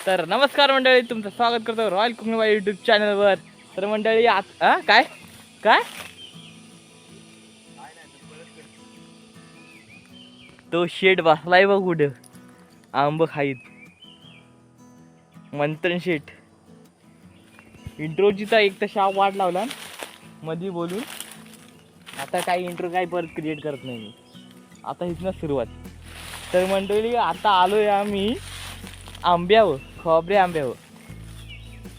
तर नमस्कार मंडळी, तुमचं स्वागत करतो रॉयल कुकिंग यूट्यूब चॅनलवर. तर मंडळी काय काय तो शेट बसलाय बघ कुठं, आंब खाईत. मंथन शेट इंट्रोची तर एक तर शाप वाट लावला मधी बोलून. आता काही इंट्रो काही परत क्रिएट करत नाही मी. आता इथनं सुरुवात. तर मंडळी आता आलोय आम्ही आंब्यावर, खोबरे आंब्यावर.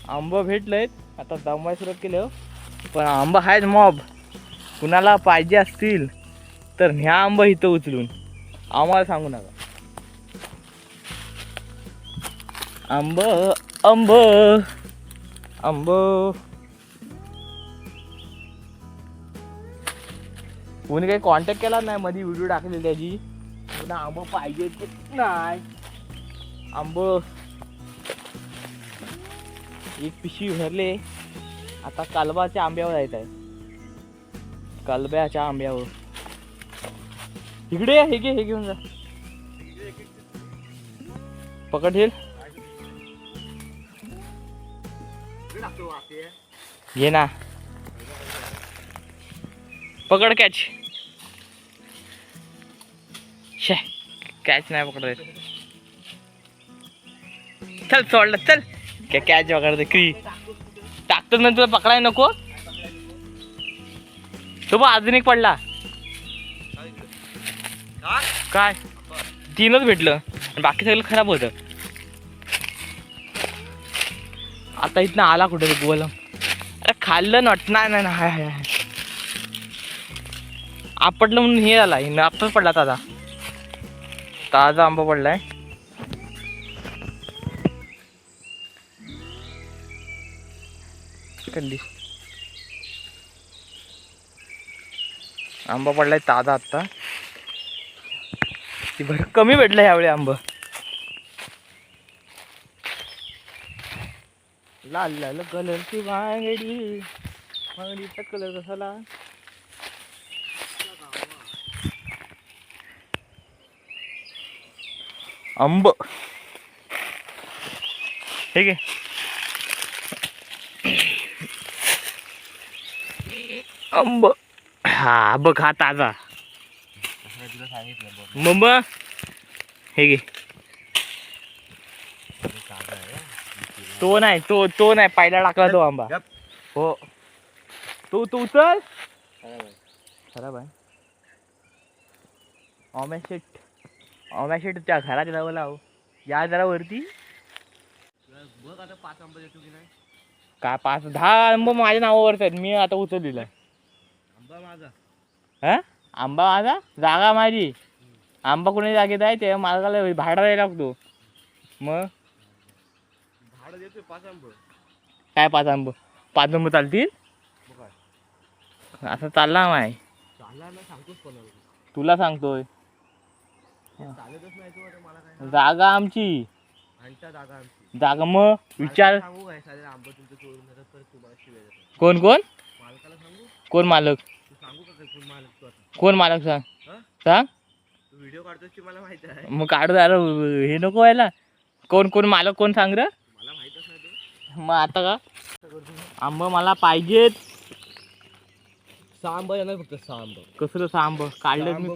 आंब भेटलेत, आता दमवाय सुरुवात केलं. पण आंब आहेत मॉब. कुणाला पाहिजे असतील तर ह्या आंब इथं उचलून आम्हाला सांगू नका. आंब आंब आंब कोणी काही कॉन्टॅक्ट केला नाही. मध्ये व्हिडिओ टाकले त्याची, पुन्हा आंब पाहिजे की नाही. आंब एक पिशवी भरले. आता कालबाच्या आंब्यावर जायचं आहे. कालब्याच्या आंब्यावर इकडे हे घेऊन जा. पकड हेल घे ना, पकड कॅच. शे कॅच नाही पकडत. चल सोडलं, चल काय कॅच पकडते क्री टाकतो ना. तुला पकडाय नको तो बा. अजून एक पडला. काय तीनच भेटलं, बाकी सगळं खराब होतं. आता इथनं आला कुठे बोल. अरे खाल्लं नट नाही. हाय हाय हाय आपटलं म्हणून हे झाला. आत्ताच पडला ताजा ताजा आंबा पडलाय. कल्ली आंबा पडलाय ताजा आत्ता. बरं कमी भेटलं ह्यावेळी आंब. लाल लाल कलरची बांगडी, बांगडीचा कलर कसाला. आंब हे घे. आंब हा बघ, हा ताजा. मग हे घे. तो नाही, तो नाही, पहिला टाकला तो आंबा. हो तू उचल. खराब आहे. ऑमॅशेट त्या घरात जावं लाव. या जरा वरती बघ. आता 5 आंबे देतो की नाही. काय 5-10 आंबा माझ्या नावावरच आहेत. मी आता उचललेला आंबा माझा. हा आंबा माझा, जागा माझी. आंबा कोणी जागेत आहे ते मालकाला भाडा द्यायला लागतो. मग भाडा देतोय 5 आंब. काय 5 आंब? 5 आंब चालतील असं? चालला माय तुला सांगतोय. जागा आमची, जागा. मग विचार. कोण कोण कोण मालक? कोण मालक सांग सांग. व्हिडिओ काढतोस मला माहिती आहे. मग काढू यार, हे नको व्हायला. कोण कोण मालक कोण सांग रे. मला माहितच नाही. मग आता का आंब मला पाहिजेत. 6 आंब येणार फक्त. 6 आंब कसं? 6 आंब काढले मी.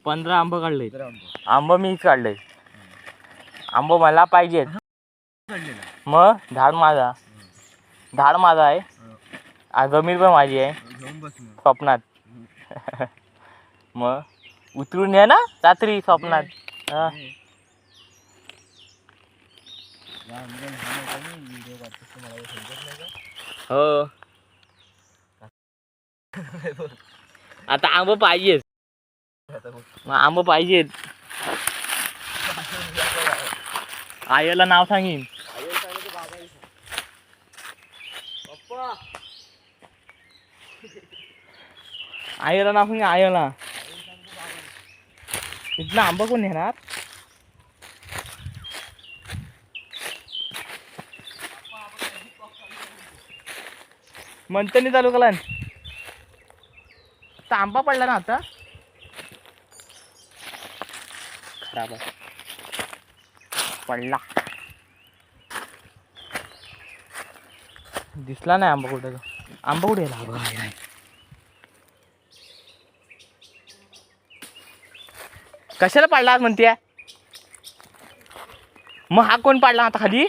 15 आंब काढले. आंब मीच काढले. आंब मला पाहिजेत. मग झाड माझा आहे. जमीन पण माझी आहे स्वप्नात. मग उतरून ये ना रात्री स्वप्नात. हो आता आंब पाहिजेत. मग आंब पाहिजेत. आईला नाव सांगीन. आईला नाव सांगीन. आईला इथनं आंबा कोण नेणार? मंथनी चालू केला. आंबा पडला ना आता. खराब आहे. पडला दिसला नाही आंबा कुठे. आंबा कुठे गेला? कशाला पाडला म्हणते? मग हा कोण पाडला आता खाली?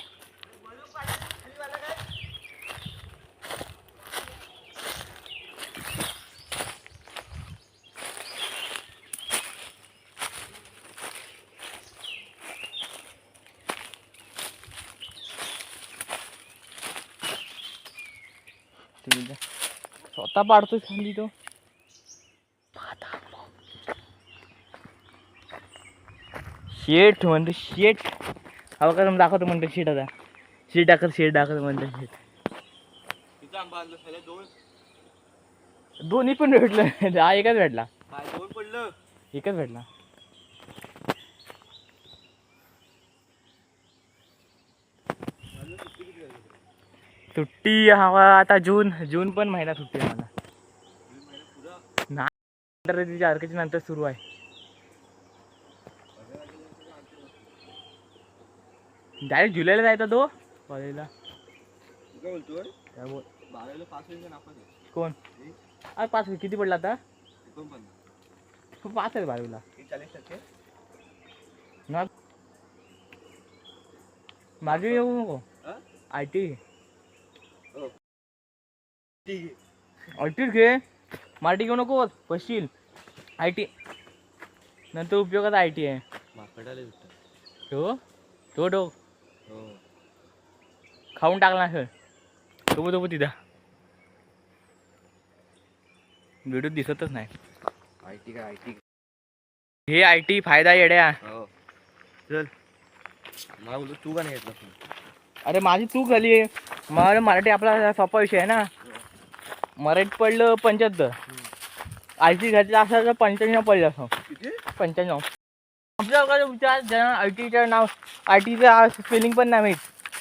स्वतः पाडतोय खाली तो. शेट म्हणतो शेट. हा बघा तुम्ही दाखवतो म्हणतो शेट. आता शेट दाखवतो म्हणतो शेट. दोन्ही पण भेटलं. हा एकच भेटला. एकच भेटला. सुट्टी हवा आता जून पण महिना सुट्टी आहे मला. नाही तिच्या अर्केच्या नंतर सुरू आहे. डायरेक्ट जुलैला जायचा तो कॉलेजला. कोण? अरे 5 किती पडला आता? 5 आहे 12वीला. 40% ना. माझी येऊ नको. IT घे. मराठी घेऊ नको. पशील IT नंतर उपयोगात IT आहे. तो खाऊन टाकला सर. तो तिथं व्हिडिओ दिसतच नाही. IT हे IT फायदा येड्या. चल मला बोलतो तू का नाही घेतला? अरे माझी तू खाली. मला मराठी आपला सोपा विषय आहे ना. मराठी पडलं 75. IT घ्यायचं असं तर 95 पडलं असं. 95. आपल्या विचार ज्यांना ITचं नाव ITचं स्पेलिंग पण नाही माहीत,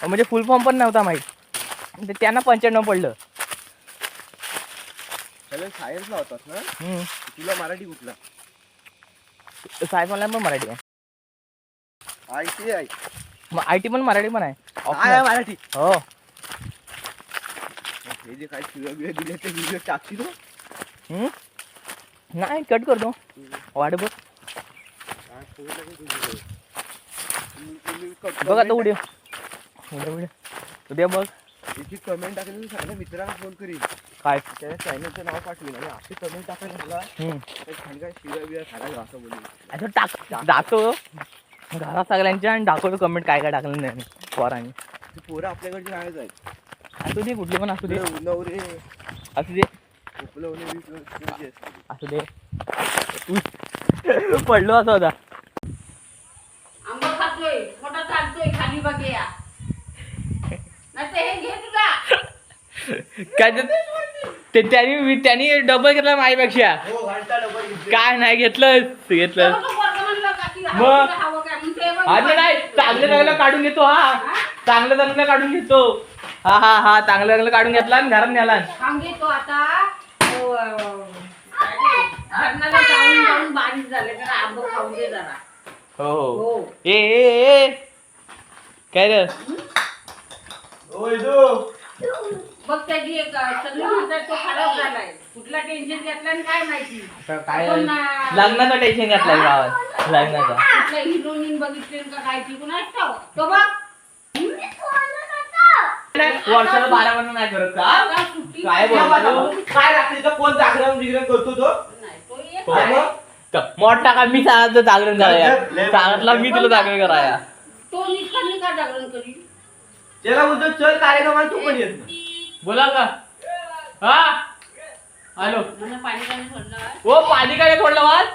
म्हणजे फुल फॉर्म पण नव्हता माहीत, त्यांना 95 पडलं. सायन्सला होतास ना? तुला मराठी कुठला? सायन्स मला पण मराठी आहे. IT आहे. मग IT पण मराठी पण आहे. मराठी हो. हे जे काय शिव्या बिव्या दिले ते व्हिडिओ टाकशील हो? नाही कट करतो. वाढ बघ बघ आता उद्या बघ. त्याची कमेंट टाकली सगळ्या मित्रांना फोन करीन. काय त्याच्या चॅनलचं नाव पाठवेल आणि अशी कमेंट टाकायला मला काय शिव्या बिव्या खायला असं बोलू. असं टाक जातो घरात सगळ्यांच्या आणि दाखवतो कमेंट काय टाकलं नाही पोरांनी. पोरं आपल्याकडची नाहीच आहेत. असू दे कुठली पण असू दे. नवरे असू दे. असू दे. पडलो असं होता. आंबा खातोय मोठा चालतोय खाली बघूया. नाही घे तुला काय त्यांनी डबल घेतला माझ्यापेक्षा. काय नाही घेतलं मग. अरे नाही चांगलं चांगलं काढून घेतो. हा चांगलं चांगलं काढून घेतो. हा चांगलं चांगलं काढून घेतला आणि घरात नेला. घेतो आता जाऊन बारीक झाले तर आंबा खाऊन दे जरा. हो ए काय रे बघ त्याची एक सगळी म्हणतात तो खराब झालाय. कुठला टेन्शन घेतला आणि काय माहिती. काय लग्नाचं टेन्शन घेतलंय गावात. लग्नाचं कुठला हिरोईन बघितले का काय ती कुणाच तो बघ. वर्षाला 12 महिने नाही करत का? काय बोलतो काय रात्रीचं कोण जागरण बिगरण करतो तो? मोठा का मी सांगितलं जागरण कराया. सांगितलं मी तुला जागरण कराया. तो निष्काळजी का जागरण करी? त्याला बोलतो चल कार्यक्रमाला तू पण येत. बोला का? हा हॅलो पाणी काय सोडलं? ओ पाणी काय सोडलं वाज?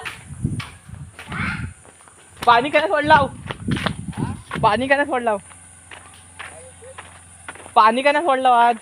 पाणी काय सोडला? पाणी काय सोडला? पाणी काय सोडलं आज?